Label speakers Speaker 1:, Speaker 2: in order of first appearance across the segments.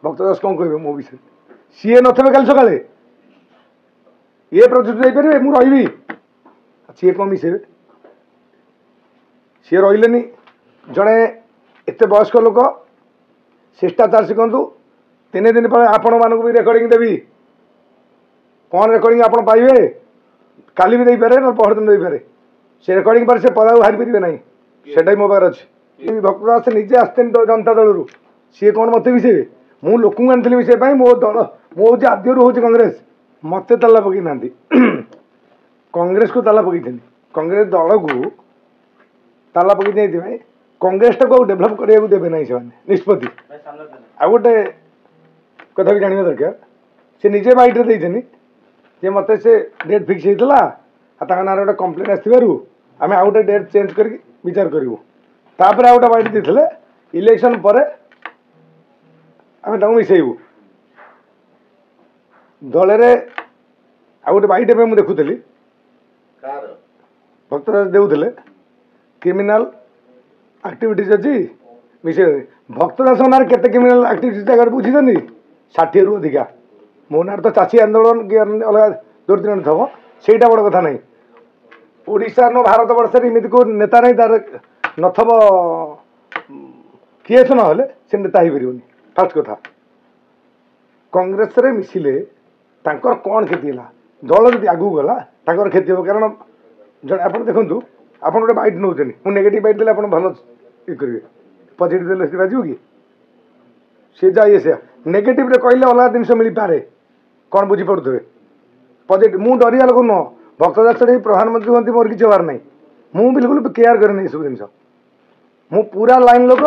Speaker 1: भक्त दास कौन कह मो विषय सी नथे कल सका ये प्रतिश्रुति देपारे मुझे रही सी कौन मिसेबे सी रही जड़े एत वयस्क लोक शिष्टाचार शिखु 3 दिन पर आपण मानक भी रेकर्डिंग देवी कौन रेकर्डिंग आप पाइबे काली भी देपारे ना पहर दिन देपारे से रेकर्डिंग पर से पदा बाहरी पारे ना से मो पाखे अच्छी भक्त दास निजे आसते जनता दल रू सी कौन मत मिसेबे मु लोक आनी मिसेप मो दल मो हूँ आद्य हूँ कांग्रेस मत ताला पकई ना कांग्रेस को ताला पकई कांग्रेस दल को ताला पकई कांग्रेस टाक डेभलप करने देवे ना से निष्पत्ति आ गोटे कथा भी जानवा दरकार से निजे बाइट्रे देते मत से डेट फिक्स होता ना गोटे कम्प्लेन आसू आम आ गए डेट चेंज कर विचार करूँ तापर आ गए बाइट देते इलेक्शन पर आम मिसेबू दल आ गए बाइट मुझे देखुली भक्तदास देउले क्रिमिनाल एक्टिविटीज अच्छी मिसे भक्तदास ना केते क्रिमिनाल एक्टिविटीज जगह बुझी 60 रु अधिका मो ना तो चाषी आंदोलन कि अलग दुर्दिन थब सेटा बड़ कथा नहीं ओडिशा नो भारत वर्ष इमित को नेता नहीं तार नथब केस ना से नेता हो पार फास्ट कथा कांग्रेस रे मिसिले तांकर कौन क्षति है दल जब आगू गला तांकर क्षति हो कारण जब आप देखूँ आप गोटे बाइट नौ मुझे नेगेटिव बाइट देते भल ये करेंगे पजिट देने से बाजू कि सी जाए से नेगेटिव कहले अलग जिन मिल पारे कौन बुझीपे पजिट मु डरिया लोक नुह भक्तदास प्रधानमंत्री हमें मोर किसी हबार ना मु बिल्कुल केयर करें सब जिन मु पूरा लाइन लोक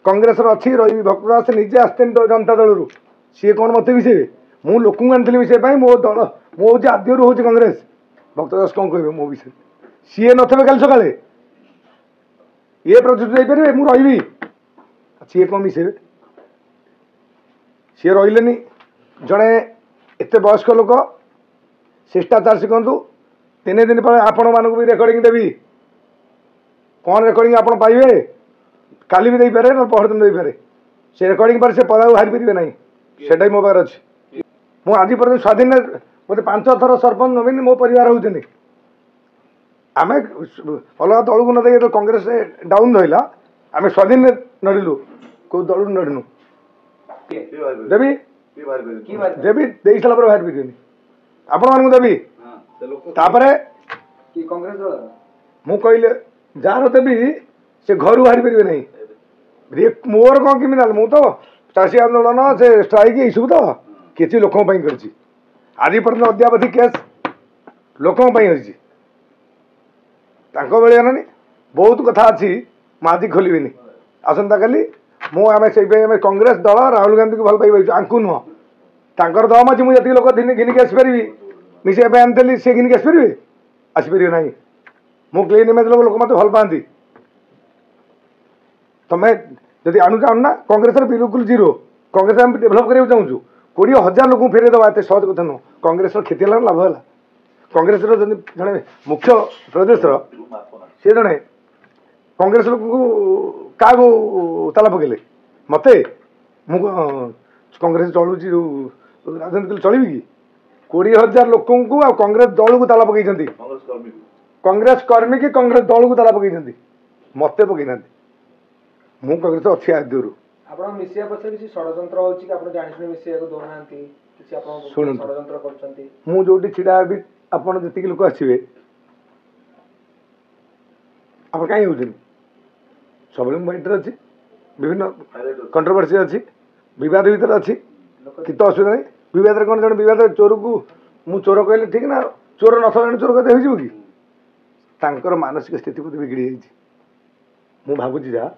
Speaker 1: कांग्रेस अच्छी रही भक्तदास निजे आसते जनता दल रू सी कौन मत मिसेबे मु लोक आनी मिसेप मो दल मो हूँ आद्य हूँ कांग्रेस भक्तदास कौन कह मो विषय सी नथे कल सका ये प्रतिश्रुति देपारे मुझे रही सी कौन मिसेबे सी रही जड़े एत वयस्क लोक शिष्टाचार शिखु 3 दिन पर आपण मानक भी रेकर्डिंग देवी कौन रेकर्डिंग आप पाइबे काली भी देपारे ना पहर दिन देपारे से रेकर्डिंग पर से पदा बाहरी पारे ना से मो पाखे अच्छी मुझे आज पर्यटन स्वाधीन मत 5 थर सरपंच नवीन मो परिवार होते आम अलग दल को न कांग्रेस डाउन रहा आम स्वाधीन नड़िलु कौ दल नड़िनु देवी देवी दे सारा बाहर पारे आपण मानक देवी तापर मु कहले जार देवी से घर बाहरी पारे ना मोर कौन क्रिमिनाल मु तो चाषी आंदोलन से स्ट्राइक ये सब तो किसी लोक कर आज पर्यटन अद्यावधि केस लोक बेले ना बहुत कथा अच्छी मुझे खोलि आसंता काली मुझे कांग्रेस दल राहुल गांधी को भल पाई आंकु नुह तर दम अच्छी मुझे लोक घिनिक आसपारि मिसेप आनी सी घिनिक आसपारे आसपारे ना मु क्लीन इमेज लोक मत भल पाती तुम्हें जब आणुच ना कांग्रेस बिल्कुल जीरो कांग्रेस आम डेभलप करने चाहूँ 20,000 लोक फेर दबा एत सहज कथा नुह कांग्रेस क्षति है लाभ है कांग्रेस जड़े मुख्य प्रदेश सी जड़े कांग्रेस लोक क्या ताला पकेले मत मु कांग्रेस चलू राजनीति चलि कि 20,000 लोक कांग्रेस दल को ताला पकई कांग्रेस कर्मी कि कांग्रेस दल को ताला पकई मत पकई ना मु कांग्रेस अच्छी आद्यरू
Speaker 2: आपण मिसिया पछे किसी षडयंत्र होची कि आपण जानिसने मिसिया को दोनांती किसी आपण षडयंत्र करचंती
Speaker 1: मु जोटी छिडा भी आपण जति लोक आसीबे आपण काई होजन सबले मैटर अछि विभिन्न कंट्रोवर्सी अछि विवाद भीतर अछि कित असुविधा नहीं विवाद रे कोन जण विवाद चोर को मु चोर कहले ठीक ना चोर न थजण चोर कते होइजो कि तांकर मानसिक स्थिति को बिगड़ी जाइछि मु भाबुछि जा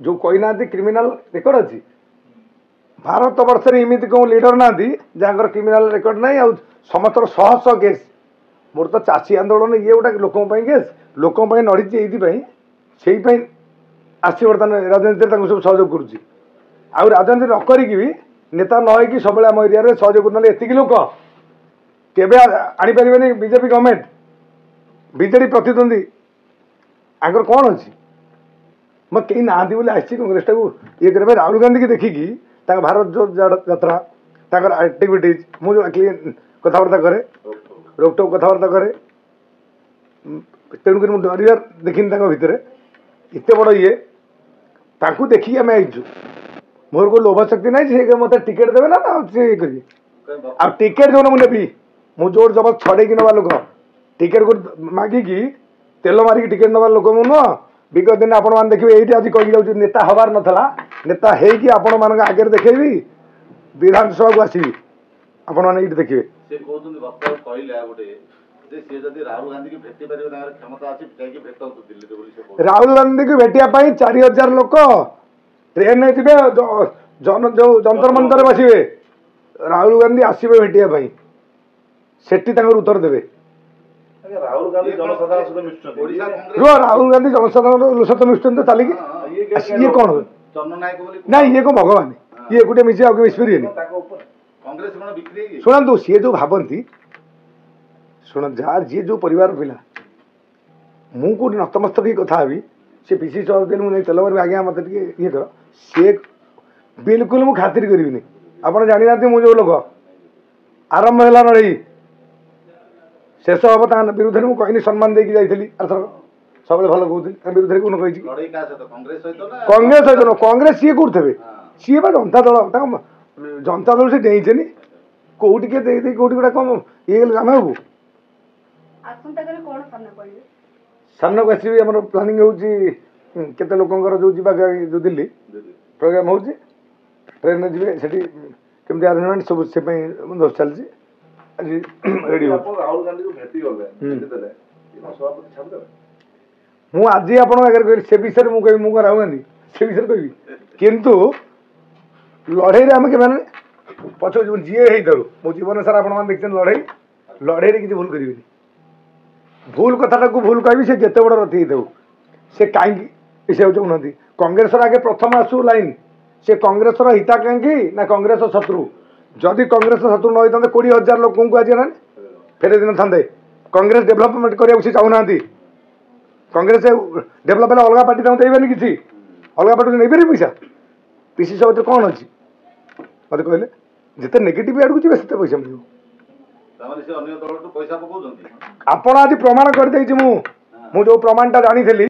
Speaker 1: जो कही ना क्रिमिनाल रेकर्ड अच्छी भारत वर्ष इमित कौन लीडर ना जहाँ क्रिमिनाल रेकर्ड ना आ समस्त 100 केस मोर तो चाषी आंदोलन ये गोटा लोक केस लोक नड़ी से आसी बर्तमान राजनीति सब सहयोग करुच्ची आउ राजनीति नक भी नेता न सब आम एरिया सहयोग कर एति लोक केवे आनीपारे बीजेपी गवर्नमेंट बीजेडी प्रतिद्वंदी आगर कौन अच्छी मैं कहीं ना बोले आसी कांग्रेस टाक ये कर राहुल गांधी की देखिकी भारत जो यात्रा आक्टिविटीज मुझे कथबार्ता करे रोकटोक कथबार्ता करे तेणुक डर देखी भितर एत बड़ ये देखिए आम आईचु मोर को लोभ शक्ति ना सी मत टिकेट देवे ना सी ये करेंगे आ टिकेट जो मुझे मु जोर जब छड़े नवा लोक टिकेट को मागिकी तेल मारिक टिकेट नवा लोक मु नुह विगत दिन आपण मैंने देखिए ये आज कही जाऊँ नेता हबार नाला नेता होगी आपण मान आगे देखेबी विधानसभा को आसबि आपण मैंने ये देखिए राहुल गांधी को भेटापी 4000 लोक ट्रेन थे जो जंतर मंतर बसवे राहुल गांधी आसवे भेटापी सेठी उत्तर देवे
Speaker 3: राहुल गांधी जनसाधारण सहित मिशुଛନ୍ତି
Speaker 1: राहुल गांधी जनसाधारण सहित मिशुଛନ୍ତି तालिकी ये कौन ना ये को भगवान ये गोटे मिसे आगे मिसपरि शुणु सी जो भावती शुण जार जी जो परिवार पिला मु कौट नतमस्तक ही कथा भी सी पीसी सभापति मुझे तेल मार आज्ञा मत ये कर सी बिल्कुल मुझे खातिर करी आप जानी ना मुझे जो लोक आरंभ है लड़ई शेष हम ता विरुद्ध में कहनी सम्मान देकी जाइली अर्थर सब भल कहती विरुद्ध कौन कही कांग्रेस सहित न कांग्रेस सी कौटे सी बा जनता दल जनता दल से डेचनी कौटी के कौटी गोटा कम ये आम हबू सामना को आसबि आम प्लानिंग होते लोकर जो जा जो दिल्ली प्रोग्राम हो ट्रेन जी से कमी आरेंजमेंट सब से बंदोबस्त चलती आज रेडी
Speaker 3: राहुल गांधी को भेटी गले
Speaker 1: मु आज आप कहली से विषय में कह राहुल गांधी से विषय कह किंतु लड़ई आम के पछ जी हो मो जीवन सारा आप देखते लड़ई लड़ई किसी भूल करी भूल कथा को भूल कह से जिते बड़ रथी हो से कहीं मिसाइक चाहूँगी कांग्रेस आगे प्रथम आसू लाइन से कांग्रेस हिताकांक्षी ना कांग्रेस शत्रु जदि कांग्रेस शत्रु न होता 20,000 लोक को आज ना फेरे दिन था कांग्रेस डेभलपमेंट करने से चाहूना कांग्रेस डेभलप है अलग पार्टी देवेनि किसी अलग पार्टी नहीं पारे पैसा पीसी सभापति कौन अच्छी मत कहले जिते नेगेटिव आड़ को जी से पैसा मिल आप आज प्रमाण कर जो प्रमाणटा जानी